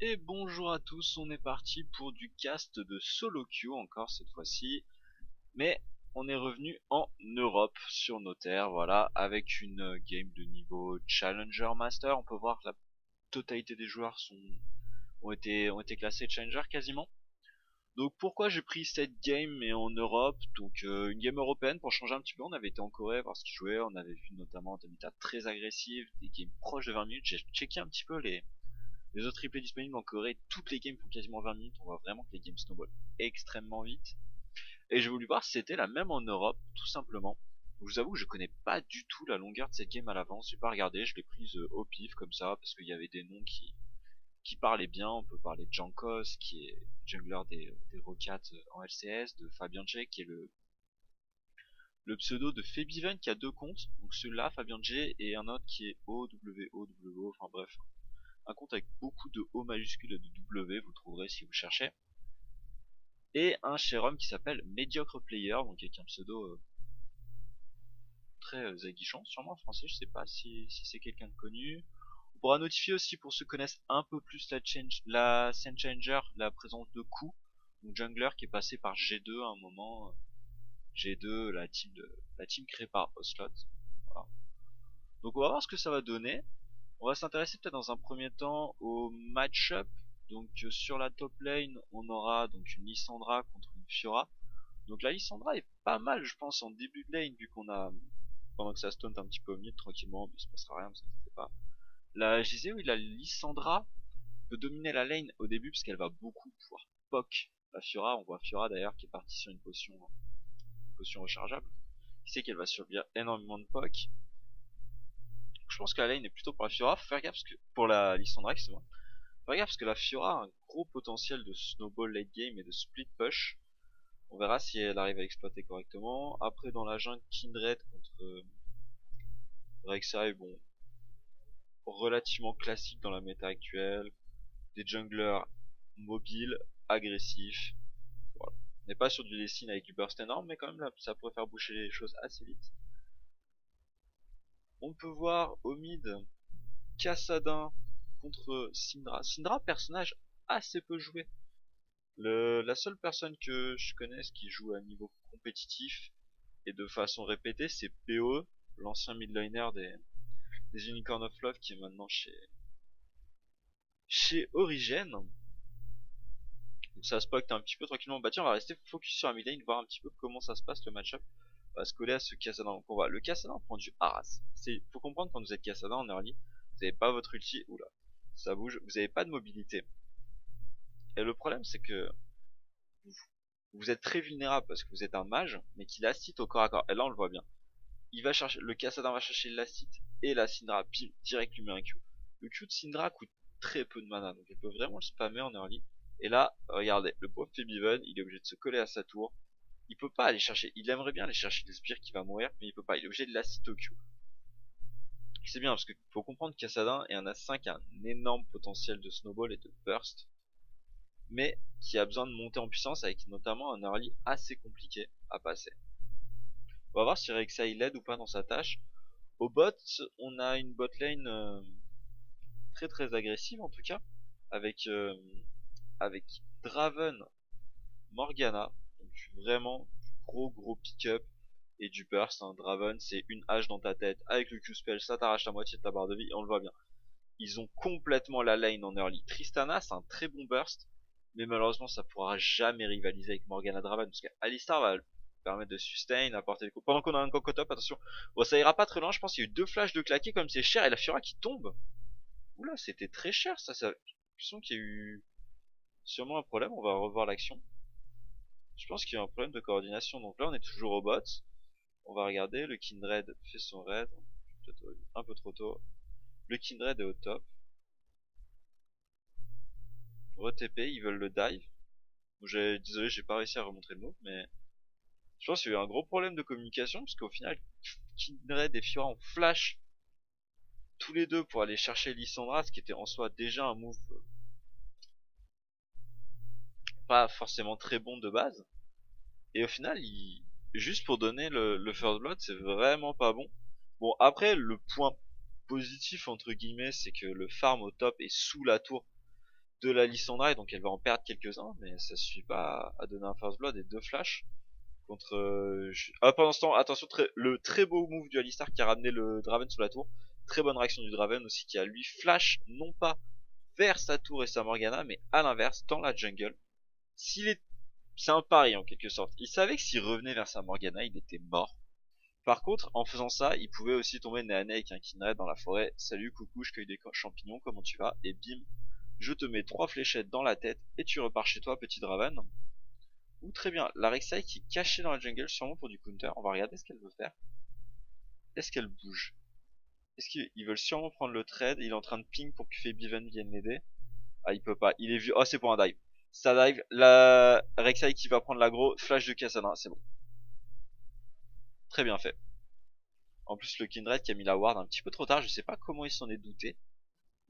Et bonjour à tous, on est parti pour du cast de solo queue encore cette fois-ci, mais on est revenu en Europe sur nos terres, voilà, avec une game de niveau Challenger Master. On peut voir que la totalité des joueurs ont été classés Challenger quasiment. Donc pourquoi j'ai pris cette game mais en Europe, donc une game européenne pour changer un petit peu. On avait été en Corée voir ce qu'ils jouaient, on avait vu notamment des méta très agressives, des games proches de 20 minutes. J'ai checké un petit peu les autres replays disponibles en Corée, toutes les games font quasiment 20 minutes, on voit vraiment que les games snowball extrêmement vite. Et j'ai voulu voir si c'était la même en Europe, tout simplement. Je vous avoue que je connais pas du tout la longueur de cette game à l'avance, j'ai pas regardé, je l'ai prise au pif comme ça, parce qu'il y avait des noms qui parlaient bien. On peut parler de Jankos, qui est jungler des Rocats en LCS, de Fabian J, qui est le pseudo de Febiven, qui a deux comptes, donc celui-là, Fabian J, et un autre qui est OWOWO, enfin bref, un compte avec beaucoup de O majuscules et de W, vous trouverez si vous cherchez. Et un Sherom qui s'appelle Mediocre Player, donc avec un pseudo très aguichant, sûrement en français, je sais pas si c'est quelqu'un de connu. On pourra notifier aussi pour ceux qui connaissent un peu plus la scène changer, la présence de Ku, donc jungler qui est passé par G2 à un moment. G2, la team créée par Oslot. Voilà. Donc on va voir ce que ça va donner. On va s'intéresser peut-être dans un premier temps au match-up. Donc sur la top lane, on aura donc une Lissandra contre une Fiora. Donc la Lissandra est pas mal, je pense, en début de lane, vu qu'on a, pendant que ça stunt un petit peu au mid tranquillement, mais il se passera rien, ne vous inquiétez pas. Je disais, oui, la Lissandra peut dominer la lane au début, parce qu'elle va beaucoup pouvoir poke la Fiora. On voit Fiora d'ailleurs qui est partie sur une potion rechargeable. Qui sait qu'elle va subir énormément de poke. Je pense que la lane est plutôt pour la Fiora. Faut faire gaffe parce que, pour la Lissandra, excusez-moi. Faut faire gaffe parce que la Fiora a un gros potentiel de snowball late game et de split push. On verra si elle arrive à exploiter correctement. Après, dans la jungle, Kindred contre Rek'Sai, bon, relativement classique dans la méta actuelle. Des junglers mobiles, agressifs. Voilà. On n'est pas sur du Lessine avec du burst énorme, mais quand même là, ça pourrait faire boucher les choses assez vite. On peut voir au mid Kassadin contre Syndra. Syndra, personnage assez peu joué. La seule personne que je connaisse qui joue à niveau compétitif et de façon répétée, c'est PoE, l'ancien midliner des Unicorn of Love qui est maintenant chez Origen. Donc ça se pacte un petit peu tranquillement. Bah tiens, on va rester focus sur la midlane, voir un petit peu comment ça se passe le match-up. On va se coller à ce Kassadin. Donc on va, le Kassadin prend du Haras. Faut comprendre quand vous êtes Kassadin en early, vous n'avez pas votre ulti, oula, ça bouge, vous n'avez pas de mobilité. Et le problème c'est que vous, vous êtes très vulnérable parce que vous êtes un mage, mais qui l'assiste au corps à corps. Et là on le voit bien. Il va chercher, le Kassadin va chercher l'acide et la Syndra pile direct lui met un Q. Le Q de Syndra coûte très peu de mana, donc elle peut vraiment le spammer en early. Et là, regardez, le pauvre Febiven, il est obligé de se coller à sa tour. Il peut pas aller chercher, il aimerait bien aller chercher le Spire qui va mourir, mais il peut pas, il est obligé de l'acide au Q. C'est bien parce qu'il faut comprendre que Kassadin est un As5 qui a un énorme potentiel de snowball et de burst, mais qui a besoin de monter en puissance avec notamment un early assez compliqué à passer. On va voir si Rek'Sai l'aide ou pas dans sa tâche. Au bot, on a une bot lane très très agressive en tout cas, avec, avec Draven, Morgana, donc vraiment gros pick-up et du burst. Hein. Draven, c'est une hache dans ta tête, avec le Q-spell, ça t'arrache la moitié de ta barre de vie, et on le voit bien. Ils ont complètement la lane en early. Tristana, c'est un très bon burst, mais malheureusement ça pourra jamais rivaliser avec Morgana Draven, parce qu'Alistar va permettre de sustain, apporter des coups. Pendant qu'on a un Cocotop, attention. Bon, ça ira pas très loin, je pense qu'il y a eu deux flashs de claquer comme c'est cher, et la Fiora qui tombe. Oula, c'était très cher ça. Je sens qu'il y a eu sûrement un problème, on va revoir l'action. Je pense qu'il y a un problème de coordination, donc là on est toujours au bot. On va regarder, le Kindred fait son raid, peut-être un peu trop tôt. Le Kindred est au top. Re-TP, ils veulent le dive. Désolé, j'ai pas réussi à remontrer le move, mais je pense qu'il y a eu un gros problème de communication, parce qu'au final, Kindred et Fiora ont flash tous les deux pour aller chercher Lissandra, ce qui était en soi déjà un move pas forcément très bon de base. Et au final, juste pour donner le first blood, c'est vraiment pas bon. Bon, après, le point positif, entre guillemets, c'est que le farm au top est sous la tour. de la Lysandra, et donc elle va en perdre quelques-uns, mais ça suffit pas à donner un first blood et 2 flashs contre pendant ce temps, attention, le très beau move du Alistar qui a ramené le Draven sous la tour. Très bonne réaction du Draven aussi, qui a lui flash non pas vers sa tour et sa Morgana, mais à l'inverse dans la jungle. C'est un pari en quelque sorte. Il savait que s'il revenait vers sa Morgana, il était mort. Par contre, en faisant ça, il pouvait aussi tomber nez à nez avec un Kindred dans la forêt. Salut, coucou, je cueille des champignons, comment tu vas? Et bim, je te mets 3 fléchettes dans la tête et tu repars chez toi, petit Draven. Ou très bien, la Rek'Sai qui est cachée dans la jungle, sûrement pour du counter. On va regarder ce qu'elle veut faire. Est-ce qu'elle bouge? Est-ce qu'ils veulent sûrement prendre le trade? Il est en train de ping pour que Febiven vienne l'aider. Ah, il peut pas, il est vu. Oh, c'est pour un dive. Ça dive, la Rek'Sai qui va prendre l'aggro, flash de Kassadin, c'est bon. Très bien fait. En plus, le Kindred qui a mis la ward un petit peu trop tard, je sais pas comment il s'en est douté.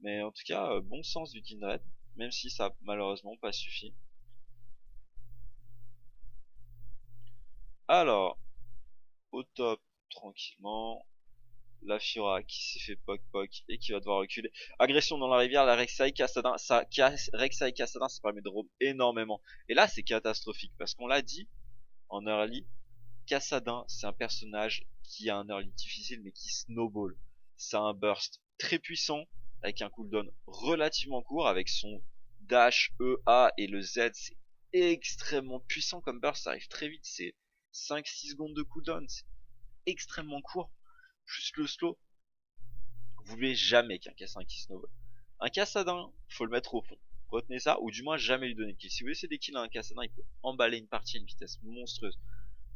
Mais en tout cas, bon sens du Kindred, même si ça a malheureusement pas suffi. Alors, au top, tranquillement, la Fiora qui s'est fait poc poc et qui va devoir reculer. Agression dans la rivière, la Rek'Sai Kassadin, Rek'Sai Kassadin, ça permet de roam énormément. Et là, c'est catastrophique parce qu'on l'a dit en early, Kassadin, c'est un personnage qui a un early difficile mais qui snowball. C'est un burst très puissant avec un cooldown relativement court avec son dash, E, A et le Z. C'est extrêmement puissant comme burst, ça arrive très vite, c'est 5-6 secondes de cooldown, c'est extrêmement court. Juste le slow, vous voulez jamais qu'un Kassadin qui snowball. Un Kassadin, faut le mettre au fond. Retenez ça, ou du moins jamais lui donner de kill. Si vous laissez des kills à un Kassadin, il peut emballer une partie à une vitesse monstrueuse.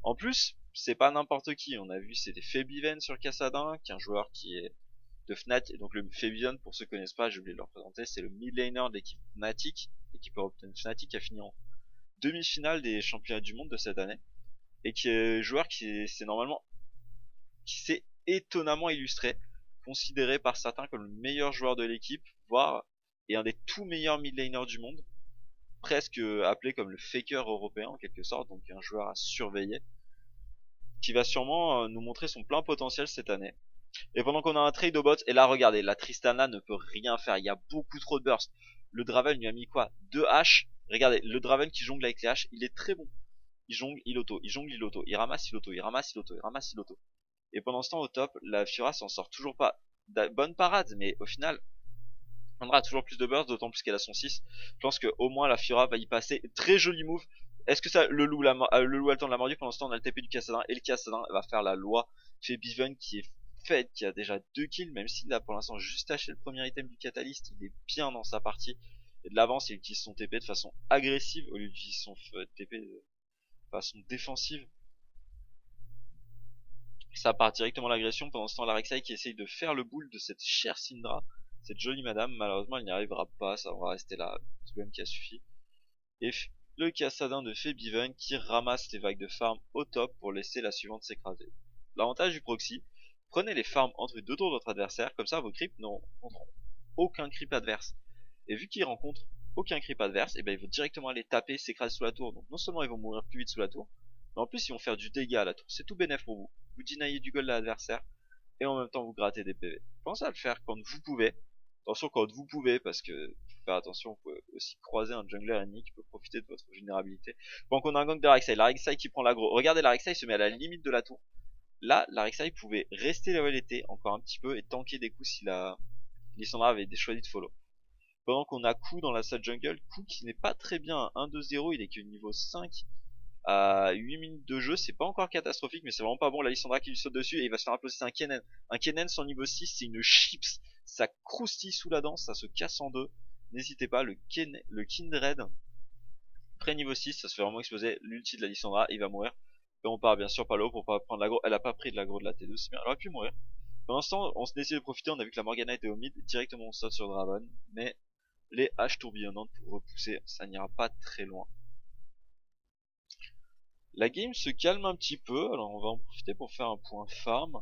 En plus, c'est pas n'importe qui. On a vu, c'était Febiven sur Kassadin, qui est un joueur qui est de Fnatic. Et donc le Febiven, pour ceux qui connaissent pas, j'ai oublié de le représenter, c'est le mid laner de l'équipe Fnatic, l'équipe européenne Fnatic qui a fini en demi-finale des championnats du monde de cette année. Et qui est joueur qui s'est étonnamment illustré, considéré par certains comme le meilleur joueur de l'équipe, voire et un des tout meilleurs mid laners du monde, presque appelé comme le faker européen en quelque sorte, donc un joueur à surveiller, qui va sûrement nous montrer son plein potentiel cette année. Et pendant qu'on a un trade au bot, et là regardez, la Tristana ne peut rien faire, il y a beaucoup trop de burst. Le Draven lui a mis quoi? 2 haches. Regardez, le Draven qui jongle avec les haches, il est très bon. Il jongle, il auto, il jongle, il auto, il ramasse, il auto, il ramasse, il auto, il ramasse, il auto. Et pendant ce temps au top, la Fiora s'en sort toujours pas. Bonne parade, mais au final, on prendra toujours plus de burst, d'autant plus qu'elle a son 6. Je pense que au moins la Fiora va y passer. Très joli move. Est-ce que ça, le loup a le temps de la mordu? Pendant ce temps, on a le TP du Kassadin, et le Kassadin va faire la loi. Fait Biven qui est fait, qui a déjà 2 kills, même s'il a pour l'instant juste acheté le premier item du Catalyst, il est bien dans sa partie. Et de l'avance, il utilise son TP de façon agressive au lieu d'utiliser son TP de façon défensive. Ça part directement l'agression. Pendant ce temps, la Rek'Sai qui essaye de faire le boule de cette chère Syndra, cette jolie madame. Malheureusement, elle n'y arrivera pas, ça va rester là, même qui a suffi. Et le Kassadin de Febiven qui ramasse les vagues de farm au top pour laisser la suivante s'écraser. L'avantage du proxy, prenez les farms entre 2 tours de votre adversaire, comme ça vos creeps n'auront aucun creep adverse. Et vu qu'ils rencontrent aucun creep adverse, et ben ils vont directement aller taper, s'écraser sous la tour. Donc non seulement ils vont mourir plus vite sous la tour, mais en plus ils vont faire du dégât à la tour. C'est tout bénef pour vous. Vous deniez du gold à l'adversaire, et en même temps vous grattez des PV. Pensez à le faire quand vous pouvez. Attention quand vous pouvez, parce que faut faire attention, vous pouvez aussi croiser un jungler ennemi qui peut profiter de votre vulnérabilité. Donc on a un gank de la Rek'Sai, la Rek'Sai qui prend l'aggro. Regardez, la Rek'Sai se met à la limite de la tour. Là, la Rek'Sai pouvait rester là où elle était encore un petit peu et tanker des coups si la Lissandra avait choisi de follow. Pendant qu'on a Coup dans la salle jungle, Coup qui n'est pas très bien à 1-2-0, il est que niveau 5 à 8 minutes de jeu, c'est pas encore catastrophique, mais c'est vraiment pas bon. La Lissandra qui lui saute dessus et il va se faire imploser, c'est un Kennen. Un Kennen sans niveau 6, c'est une chips. Ça croustille sous la dent, ça se casse en deux. N'hésitez pas, le Kindred, près niveau 6, ça se fait vraiment exploser. L'ulti de la Lissandra, il va mourir. Et on part bien sûr pas l'eau pour pas prendre l'aggro. Elle a pas pris de l'aggro de la T2, c'est bien, elle aurait pu mourir. Pour l'instant, on s'est essayé de profiter, on a vu que la Morgana était au mid, directement on saute sur Draven, mais les haches tourbillonnantes pour repousser, ça n'ira pas très loin. La game se calme un petit peu, alors on va en profiter pour faire un point farm.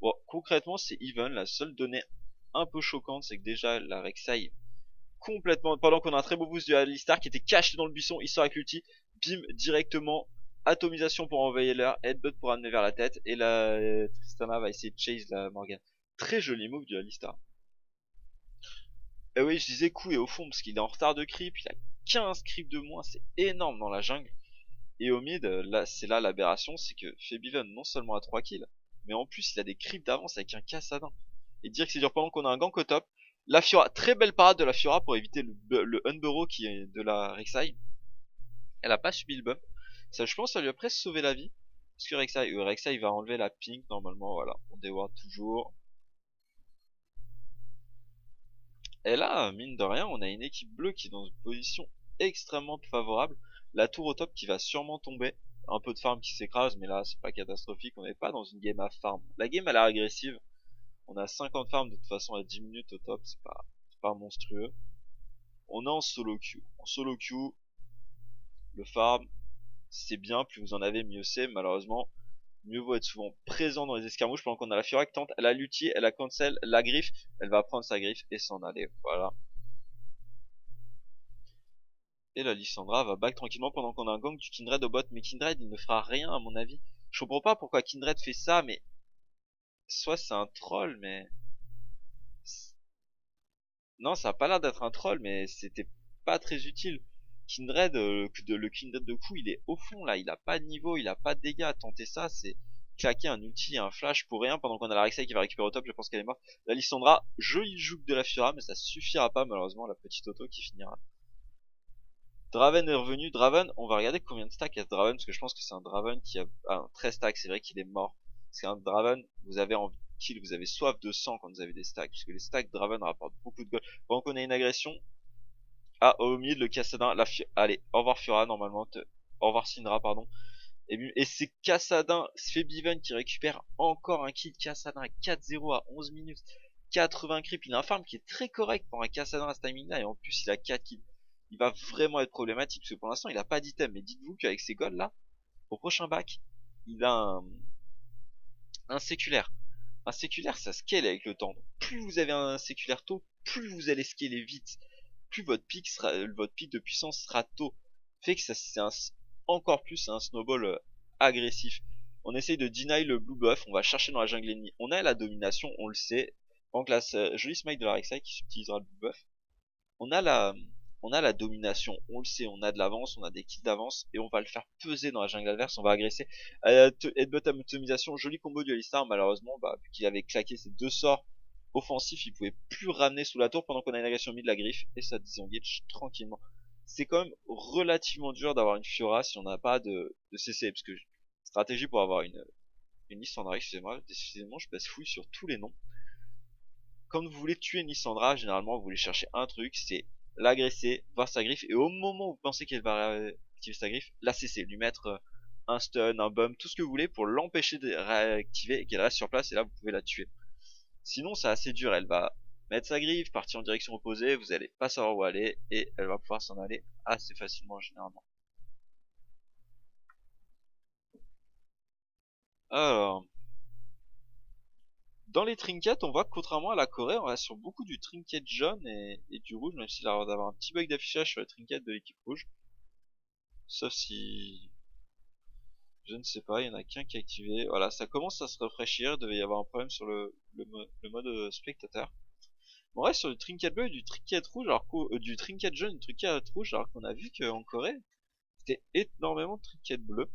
Bon, concrètement c'est even, la seule donnée un peu choquante c'est que déjà la Rek'Sai complètement, pendant qu'on a un très beau boost du Alistar qui était caché dans le buisson, il sort avec l'ulti, bim, directement, atomisation pour envoyer l'air, headbutt pour amener vers la tête, et la Tristana va essayer de chase la Morgane. Très joli move du Alistar. Et oui, je disais coup et au fond parce qu'il est en retard de creep, il a 15 creeps de moins, c'est énorme dans la jungle. Et au mid, là, c'est là l'aberration, c'est que Febiven non seulement a 3 kills, mais en plus il a des creeps d'avance avec un Kassadin. Et dire que c'est dur pendant qu'on a un gank au top. La Fiora, très belle parade de la Fiora pour éviter le Unburrow qui est de la Rek'Sai. Elle a pas subi le bump. Ça, je pense, ça lui a presque sauvé la vie. Parce que Rek'Sai va enlever la pink normalement, voilà. On déward toujours. Et là, mine de rien, on a une équipe bleue qui est dans une position extrêmement favorable. La tour au top qui va sûrement tomber. Un peu de farm qui s'écrase, mais là, c'est pas catastrophique. On n'est pas dans une game à farm. La game a l'air agressive. On a 50 farms de toute façon à 10 minutes au top. C'est pas monstrueux. On est en solo queue. En solo queue, le farm, c'est bien. Plus vous en avez, mieux c'est. Malheureusement, mieux vaut être souvent présent dans les escarmouches pendant qu'on a la Fiora qui tente. Elle a l'ulti, elle a cancel, la griffe. Elle va prendre sa griffe et s'en aller. Voilà. Et la Lissandra va back tranquillement pendant qu'on a un gang du Kindred au bot. Mais Kindred, il ne fera rien à mon avis. Je comprends pas pourquoi Kindred fait ça, mais... Soit c'est un troll, mais... Non, ça a pas l'air d'être un troll, mais c'était pas très utile. Kindred, le Kindred de coup, il est au fond là, il a pas de niveau, il a pas de dégâts. À tenter ça, c'est claquer un ulti et un flash pour rien pendant qu'on a la Rek'Sai qui va récupérer au top. Je pense qu'elle est morte. La Lissandra, joli juke de la Fiora, mais ça suffira pas malheureusement. La petite auto qui finira. Draven est revenu. Draven, on va regarder combien de stacks il y a de Draven parce que je pense que c'est un Draven qui a un 13 stacks. C'est vrai qu'il est mort. C'est un Draven, vous avez envie de kill, vous avez soif de sang quand vous avez des stacks. Parce que les stacks Draven rapportent beaucoup de gold. Pendant qu'on a une agression, ah, au milieu, le Kassadin, allez, au revoir Fiora, normalement, au revoir Syndra, pardon. Et c'est Kassadin, Febiven qui récupère encore un kill. Kassadin à 4-0 à 11 minutes. 80 creep, il a un farm qui est très correct pour un Kassadin à ce timing là. Et en plus, il a 4 kills. Il va vraiment être problématique, parce que pour l'instant, il a pas d'item. Mais dites-vous qu'avec ces golds là, au prochain bac, il a un séculaire. Un séculaire, ça scale avec le temps. Donc, plus vous avez un séculaire tôt, plus vous allez scaler vite. Plus votre pic de puissance sera tôt. Fait que ça, c'est encore plus un snowball agressif. On essaye de deny le blue buff, on va chercher dans la jungle ennemie. On a la domination, on le sait. Donc là, jolie smite de la Rek'Sai qui utilisera le blue buff. On a la domination, on le sait, on a de l'avance, on a des kills d'avance et on va le faire peser dans la jungle adverse, on va agresser. Headbutt à optimisation, joli combo du Alistar, malheureusement, vu qu'il avait claqué ses deux sorts offensifs, il pouvait plus ramener sous la tour pendant qu'on a une agression mid de la griffe et ça disengage tranquillement. C'est quand même relativement dur d'avoir une Fiora si on n'a pas de CC, parce que stratégie pour avoir une Lissandra, excusez-moi, décidément je passe fouille sur tous les noms. Quand vous voulez tuer une Lissandra, généralement vous voulez chercher un truc, c'est l'agresser, voir sa griffe, et au moment où vous pensez qu'elle va réactiver sa griffe, la cesser, lui mettre un stun, un bump, tout ce que vous voulez pour l'empêcher de réactiver et qu'elle reste sur place, et là vous pouvez la tuer. Sinon c'est assez dur, elle va mettre sa griffe, partir en direction opposée, vous allez pas savoir où aller, et elle va pouvoir s'en aller assez facilement généralement. Alors, dans les trinkets, on voit que contrairement à la Corée, on va sur beaucoup du trinket jaune et du rouge, même s'il a l'air d'avoir un petit bug d'affichage sur les trinkets de l'équipe rouge. Sauf si... Je ne sais pas, il y en a qu'un qui est activé. Voilà, ça commence à se rafraîchir, il devait y avoir un problème sur le mode spectateur. On reste sur du trinket bleu et du trinket rouge, alors du trinket jaune et du trinket rouge, alors qu'on a vu qu'en Corée, c'était énormément de trinket bleu.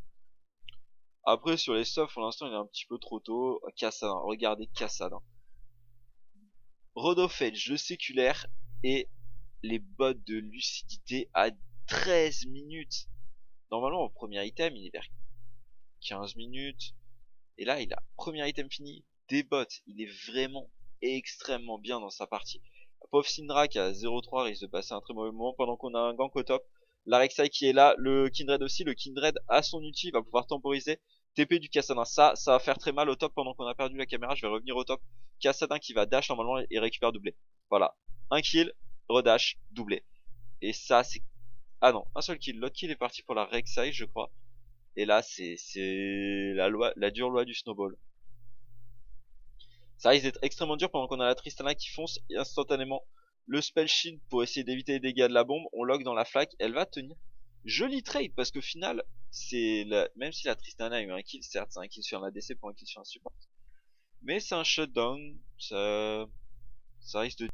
Après, sur les stuffs, pour l'instant, il est un petit peu trop tôt. Kassadin, regardez Kassadin. Rodofedge, le séculaire, et les bots de lucidité à 13 minutes. Normalement, au premier item, il est vers 15 minutes. Et là, il a premier item fini, des bots. Il est vraiment extrêmement bien dans sa partie. Pauvre Syndra qui a 0-3 risque de passer un très mauvais moment pendant qu'on a un gank au top. La Rek'Sai qui est là, le Kindred aussi. Le Kindred a son ulti, il va pouvoir temporiser. TP du Kassadin, ça va faire très mal au top pendant qu'on a perdu la caméra. Je vais revenir au top. Kassadin qui va dash normalement et récupère doublé. Voilà, un kill, redash, doublé. Et ça c'est... Ah non, un seul kill. L'autre kill est parti pour la Rek'Sai je crois. Et là c'est la dure loi du snowball. Ça risque d'être extrêmement dur pendant qu'on a la Tristana qui fonce instantanément le spell shield pour essayer d'éviter les dégâts de la bombe. On lock dans la flaque, elle va tenir. Joli trade parce qu'au final, même si la Tristana a eu un kill, certes c'est un kill sur un ADC pour un kill sur un support. Mais c'est un shutdown, ça risque de